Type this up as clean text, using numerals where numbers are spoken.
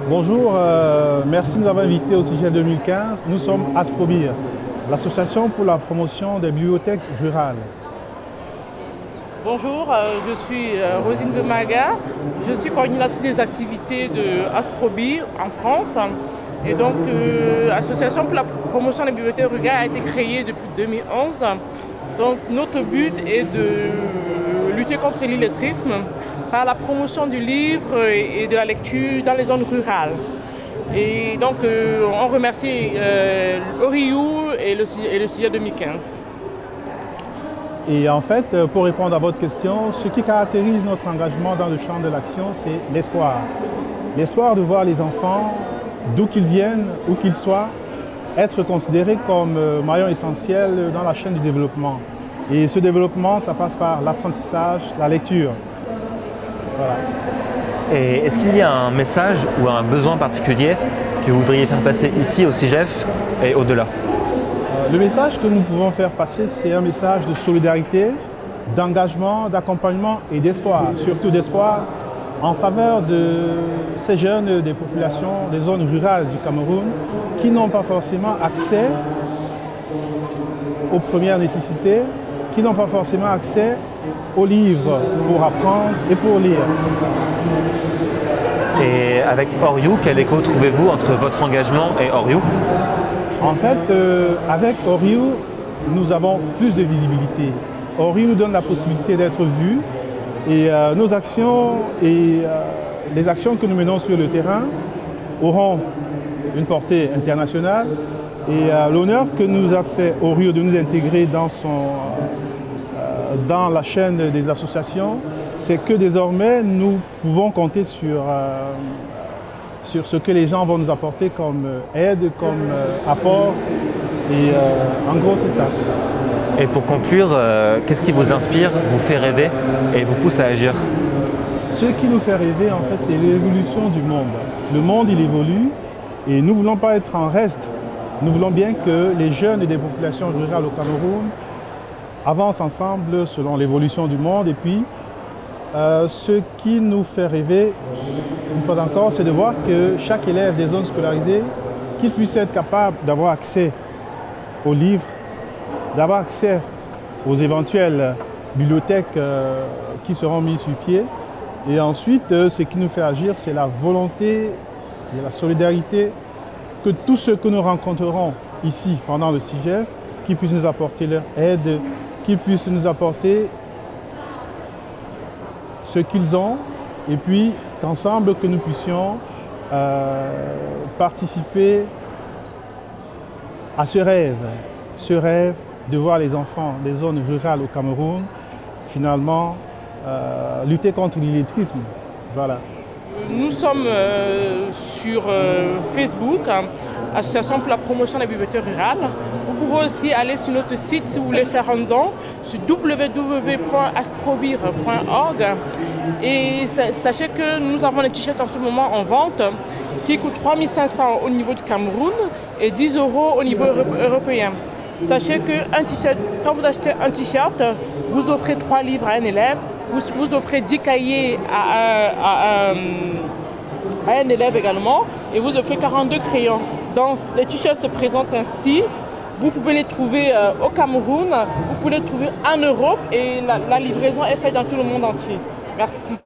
Bonjour, merci de nous avoir invités au CIGEF 2015. Nous sommes ASPROBIR, l'association pour la promotion des bibliothèques rurales. Bonjour, je suis Rosine Demaga, je suis coordinatrice des activités de ASPROBIR en France. Et donc, l'association pour la promotion des bibliothèques rurales a été créée depuis 2011. Donc, notre but est de lutter contre l'illettrisme par la promotion du livre et de la lecture dans les zones rurales. Et donc, on remercie ORIU et le CIGEF 2015. Et en fait, pour répondre à votre question, ce qui caractérise notre engagement dans le champ de l'action, c'est l'espoir. L'espoir de voir les enfants, d'où qu'ils viennent, où qu'ils soient, être considérés comme maillon essentiel dans la chaîne du développement. Et ce développement, ça passe par l'apprentissage, la lecture. Voilà. Et est-ce qu'il y a un message ou un besoin particulier que vous voudriez faire passer ici au CIGEF et au-delà? Le message que nous pouvons faire passer, c'est un message de solidarité, d'engagement, d'accompagnement et d'espoir, surtout d'espoir en faveur de ces jeunes des populations des zones rurales du Cameroun qui n'ont pas forcément accès aux premières nécessités, qui n'ont pas forcément accès aux livres pour apprendre et pour lire. Et avec ORIU, quel écho trouvez-vous entre votre engagement et ORIU? En fait, avec ORIU, nous avons plus de visibilité. ORIU nous donne la possibilité d'être vus et nos actions et les actions que nous menons sur le terrain auront une portée internationale. Et l'honneur que nous a fait ORIU de nous intégrer dans la chaîne des associations, c'est que désormais nous pouvons compter sur ce que les gens vont nous apporter comme aide, comme apport. Et en gros, c'est ça. Et pour conclure, qu'est-ce qui vous inspire, vous fait rêver et vous pousse à agir? Ce qui nous fait rêver, en fait, c'est l'évolution du monde. Le monde, il évolue et nous ne voulons pas être en reste. Nous voulons bien que les jeunes des populations rurales au Cameroun avancent ensemble selon l'évolution du monde. Et puis, ce qui nous fait rêver, une fois encore, c'est de voir que chaque élève des zones scolarisées, qu'il puisse être capable d'avoir accès aux livres, d'avoir accès aux éventuelles bibliothèques qui seront mises sur pied. Et ensuite, ce qui nous fait agir, c'est la volonté et la solidarité que tous ceux que nous rencontrerons ici pendant le CIGEF, qui puissent nous apporter leur aide, qui puissent nous apporter ce qu'ils ont, et puis qu'ensemble que nous puissions participer à ce rêve de voir les enfants des zones rurales au Cameroun finalement lutter contre l'illettrisme. Voilà. Nous sommes sur Facebook, Association pour la promotion des bibliothèques rurales. Vous pouvez aussi aller sur notre site si vous voulez faire un don, sur www.asprobir.org. Et sachez que nous avons des t-shirts en ce moment en vente qui coûtent 3 500 au niveau du Cameroun et 10 € au niveau européen. Sachez que quand vous achetez un t-shirt, vous offrez 3 livres à un élève, vous offrez 10 cahiers à un élève également, et vous offrez 42 crayons. Donc les t-shirts se présentent ainsi. Vous pouvez les trouver au Cameroun, vous pouvez les trouver en Europe, et la livraison est faite dans tout le monde entier. Merci.